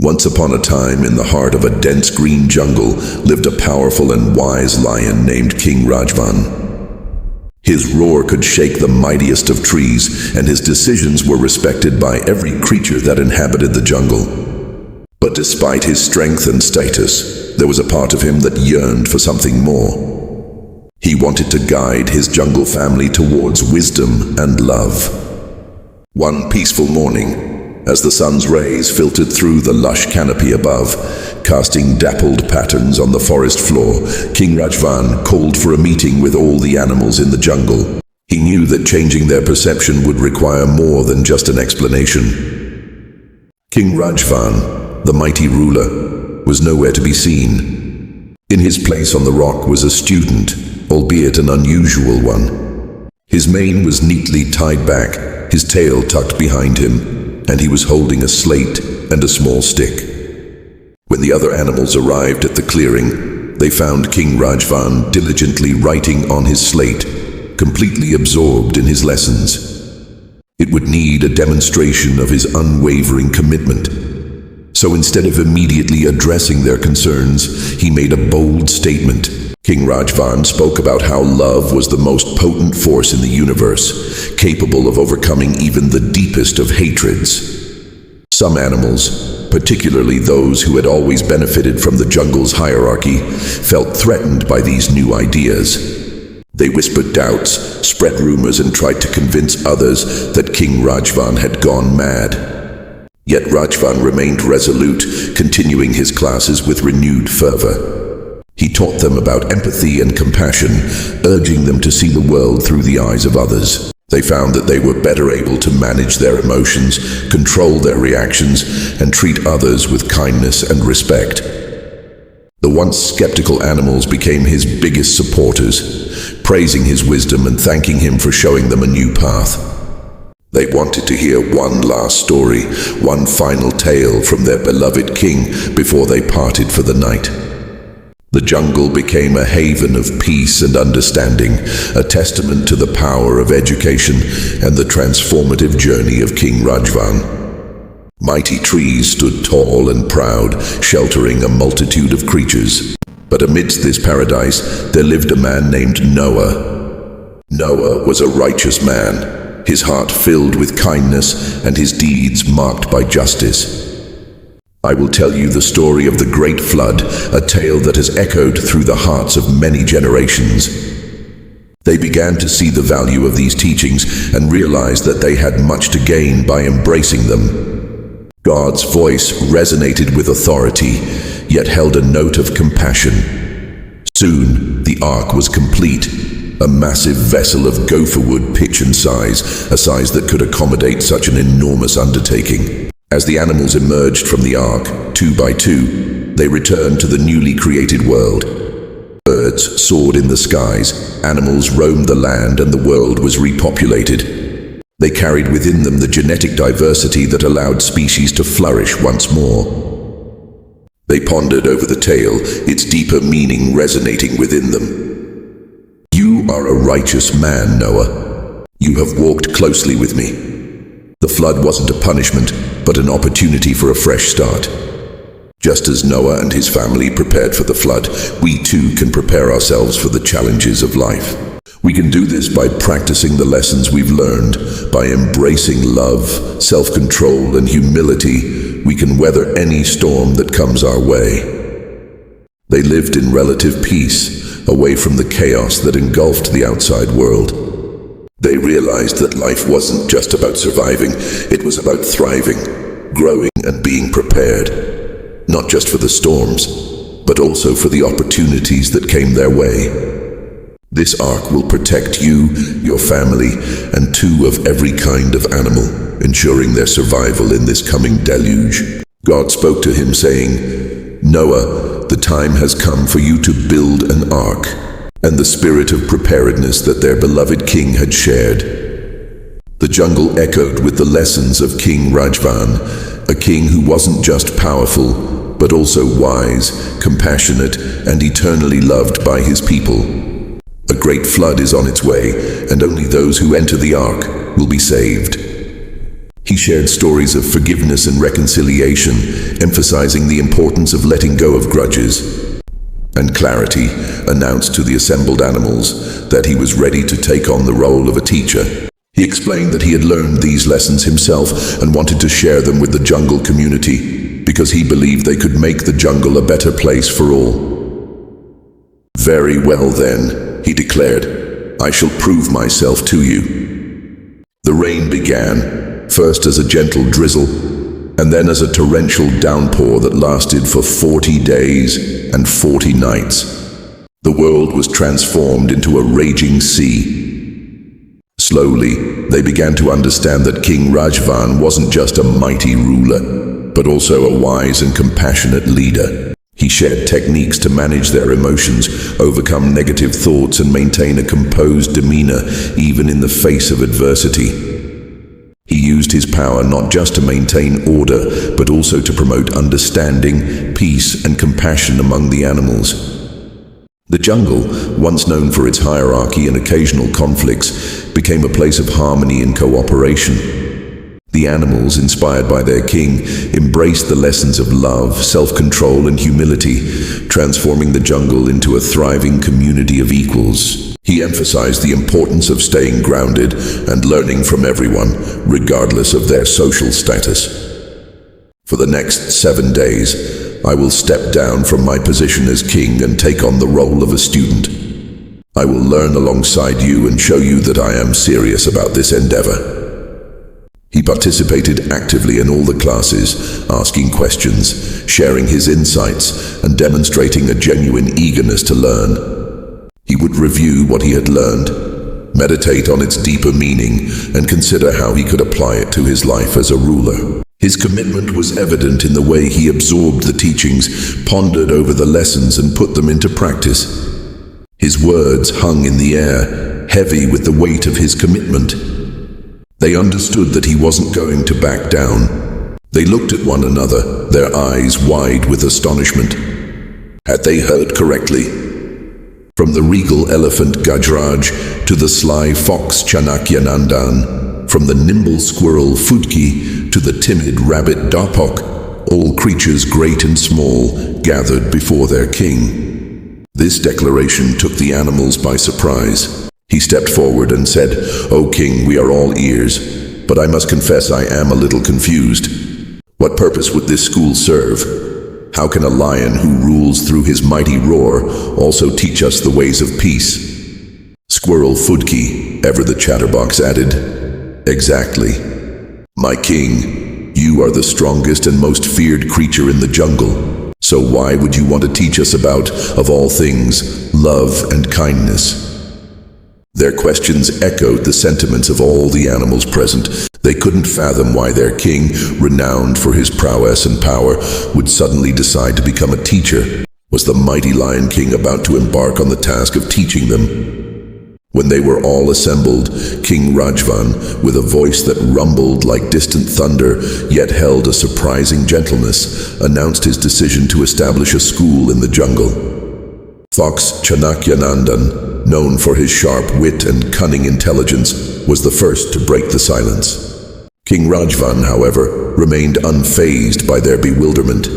Once upon a time, in the heart of a dense green jungle, lived a powerful and wise lion named King Rajvan. His roar could shake the mightiest of trees, and his decisions were respected by every creature that inhabited the jungle. But despite his strength and status, there was a part of him that yearned for something more. He wanted to guide his jungle family towards wisdom and love. One peaceful morning, as the sun's rays filtered through the lush canopy above, casting dappled patterns on the forest floor, King Rajvan called for a meeting with all the animals in the jungle. He knew that changing their perception would require more than just an explanation. King Rajvan, the mighty ruler, was nowhere to be seen. In his place on the rock was a student, albeit an unusual one. His mane was neatly tied back, his tail tucked behind him, and he was holding a slate and a small stick. When the other animals arrived at the clearing, they found King Rajvan diligently writing on his slate, completely absorbed in his lessons. It would need a demonstration of his unwavering commitment. So instead of immediately addressing their concerns, he made a bold statement. King Rajvan spoke about how love was the most potent force in the universe, capable of overcoming even the deepest of hatreds. Some animals, particularly those who had always benefited from the jungle's hierarchy, felt threatened by these new ideas. They whispered doubts, spread rumors, and tried to convince others that King Rajvan had gone mad. Yet Rajvan remained resolute, continuing his classes with renewed fervor. He taught them about empathy and compassion, urging them to see the world through the eyes of others. They found that they were better able to manage their emotions, control their reactions, and treat others with kindness and respect. The once skeptical animals became his biggest supporters, praising his wisdom and thanking him for showing them a new path. They wanted to hear one last story, one final tale from their beloved king before they parted for the night. The jungle became a haven of peace and understanding, a testament to the power of education and the transformative journey of King Rajvan. Mighty trees stood tall and proud, sheltering a multitude of creatures. But amidst this paradise, there lived a man named Noah. Noah was a righteous man, his heart filled with kindness and his deeds marked by justice. I will tell you the story of the Great Flood, a tale that has echoed through the hearts of many generations. They began to see the value of these teachings and realized that they had much to gain by embracing them. God's voice resonated with authority, yet held a note of compassion. Soon, the ark was complete, a massive vessel of gopherwood pitch and size, a size that could accommodate such an enormous undertaking. As the animals emerged from the ark, 2 by 2, they returned to the newly created world. Birds soared in the skies, animals roamed the land, and the world was repopulated. They carried within them the genetic diversity that allowed species to flourish once more. They pondered over the tale, its deeper meaning resonating within them. You are a righteous man, Noah. You have walked closely with me. The flood wasn't a punishment, but an opportunity for a fresh start. Just as Noah and his family prepared for the flood, we too can prepare ourselves for the challenges of life. We can do this by practicing the lessons we've learned, by embracing love, self-control, and humility. We can weather any storm that comes our way. They lived in relative peace, away from the chaos that engulfed the outside world. They realized that life wasn't just about surviving, it was about thriving, growing, and being prepared, not just for the storms, but also for the opportunities that came their way. This ark will protect you, your family, and 2 of every kind of animal, ensuring their survival in this coming deluge. God spoke to him saying, Noah, the time has come for you to build an ark, and the spirit of preparedness that their beloved king had shared. The jungle echoed with the lessons of King Rajvan, a king who wasn't just powerful, but also wise, compassionate, and eternally loved by his people. A great flood is on its way, and only those who enter the ark will be saved. He shared stories of forgiveness and reconciliation, emphasizing the importance of letting go of grudges. And Clarity announced to the assembled animals that he was ready to take on the role of a teacher. He explained that he had learned these lessons himself and wanted to share them with the jungle community because he believed they could make the jungle a better place for all. "Very well then," he declared, "I shall prove myself to you." The rain began, first as a gentle drizzle, and then as a torrential downpour that lasted for 40 days and 40 nights. The world was transformed into a raging sea. Slowly, they began to understand that King Rajvan wasn't just a mighty ruler, but also a wise and compassionate leader. He shared techniques to manage their emotions, overcome negative thoughts, and maintain a composed demeanor even in the face of adversity. He used his power not just to maintain order, but also to promote understanding, peace, and compassion among the animals. The jungle, once known for its hierarchy and occasional conflicts, became a place of harmony and cooperation. The animals, inspired by their king, embraced the lessons of love, self-control, and humility, transforming the jungle into a thriving community of equals. He emphasized the importance of staying grounded and learning from everyone, regardless of their social status. "For the next 7 days, I will step down from my position as king and take on the role of a student. I will learn alongside you and show you that I am serious about this endeavor." He participated actively in all the classes, asking questions, sharing his insights, and demonstrating a genuine eagerness to learn. He would review what he had learned, meditate on its deeper meaning, and consider how he could apply it to his life as a ruler. His commitment was evident in the way he absorbed the teachings, pondered over the lessons, and put them into practice. His words hung in the air, heavy with the weight of his commitment. They understood that he wasn't going to back down. They looked at one another, their eyes wide with astonishment. Had they heard correctly? From the regal elephant Gajraj to the sly fox Chanakyanandan, from the nimble squirrel Futki to the timid rabbit Dapok, all creatures great and small gathered before their king. This declaration took the animals by surprise. He stepped forward and said, "O king, we are all ears, but I must confess I am a little confused. What purpose would this school serve? How can a lion who rules through his mighty roar also teach us the ways of peace?" Squirrel Futki, ever the chatterbox, added, "Exactly. My king, you are the strongest and most feared creature in the jungle. So why would you want to teach us about, of all things, love and kindness?" Their questions echoed the sentiments of all the animals present. They couldn't fathom why their king, renowned for his prowess and power, would suddenly decide to become a teacher. Was the mighty Lion King about to embark on the task of teaching them? When they were all assembled, King Rajvan, with a voice that rumbled like distant thunder, yet held a surprising gentleness, announced his decision to establish a school in the jungle. Fox Chanakyanandan, known for his sharp wit and cunning intelligence, was the first to break the silence. King Rajvan, however, remained unfazed by their bewilderment.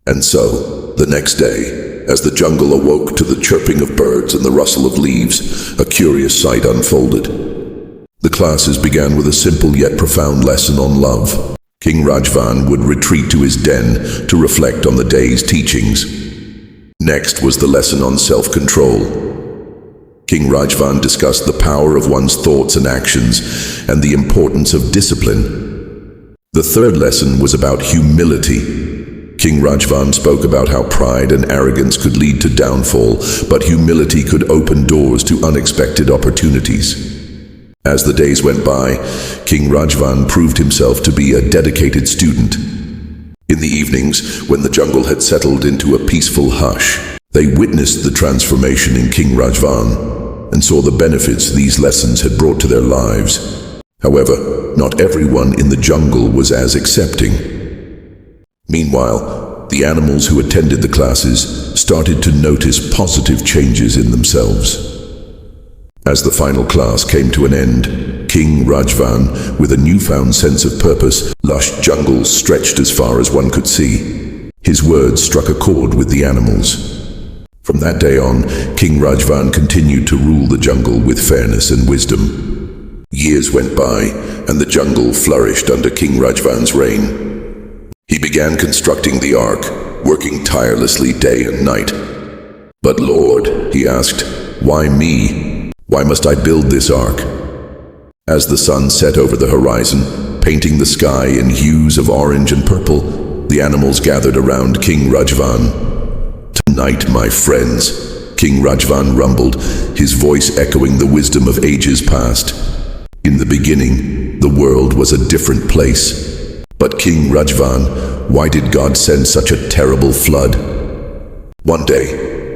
And so, the next day, as the jungle awoke to the chirping of birds and the rustle of leaves, a curious sight unfolded. The classes began with a simple yet profound lesson on love. King Rajvan would retreat to his den to reflect on the day's teachings. Next was the lesson on self-control. King Rajvan discussed the power of one's thoughts and actions and the importance of discipline. The third lesson was about humility. King Rajvan spoke about how pride and arrogance could lead to downfall, but humility could open doors to unexpected opportunities. As the days went by, King Rajvan proved himself to be a dedicated student. In the evenings, when the jungle had settled into a peaceful hush, they witnessed the transformation in King Rajvan and saw the benefits these lessons had brought to their lives. However, not everyone in the jungle was as accepting. Meanwhile, the animals who attended the classes started to notice positive changes in themselves. As the final class came to an end, King Rajvan, with a newfound sense of purpose. Lush jungles stretched as far as one could see. His words struck a chord with the animals. From that day on, King Rajvan continued to rule the jungle with fairness and wisdom. Years went by, and the jungle flourished under King Rajvan's reign. He began constructing the Ark, working tirelessly day and night. "But Lord," he asked, "why me? Why must I build this Ark?" As the sun set over the horizon, painting the sky in hues of orange and purple, the animals gathered around King Rajvan. "Tonight, my friends," King Rajvan rumbled, his voice echoing the wisdom of ages past. "In the beginning, the world was a different place. But King Rajvan, why did God send such a terrible flood?" One day,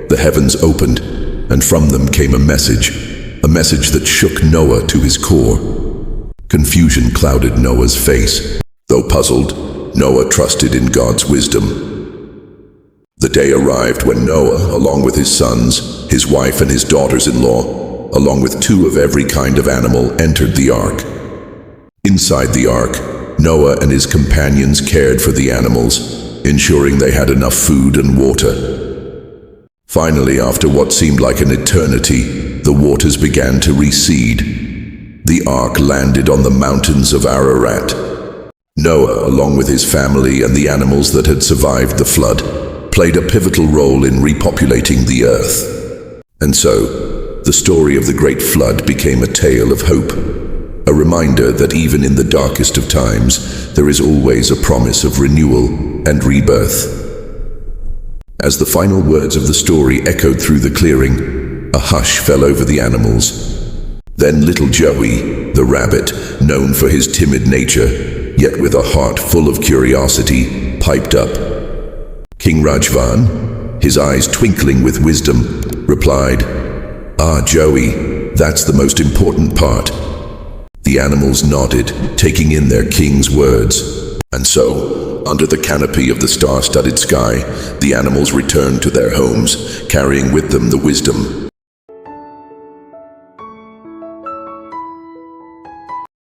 the heavens opened, and from them came a message that shook Noah to his core. Confusion clouded Noah's face. Though puzzled, Noah trusted in God's wisdom. The day arrived when Noah, along with his sons, his wife and his daughters-in-law, along with 2 of every kind of animal, entered the Ark. Inside the Ark, Noah and his companions cared for the animals, ensuring they had enough food and water. Finally, after what seemed like an eternity, the waters began to recede. The Ark landed on the mountains of Ararat. Noah, along with his family and the animals that had survived the flood, played a pivotal role in repopulating the earth. And so, the story of the Great Flood became a tale of hope, a reminder that even in the darkest of times, there is always a promise of renewal and rebirth. As the final words of the story echoed through the clearing, a hush fell over the animals. Then little Joey, the rabbit, known for his timid nature, yet with a heart full of curiosity, piped up. King Rajvan, his eyes twinkling with wisdom, replied, "Ah, Joey, that's the most important part." The animals nodded, taking in their king's words. And so, under the canopy of the star-studded sky, the animals returned to their homes, carrying with them the wisdom,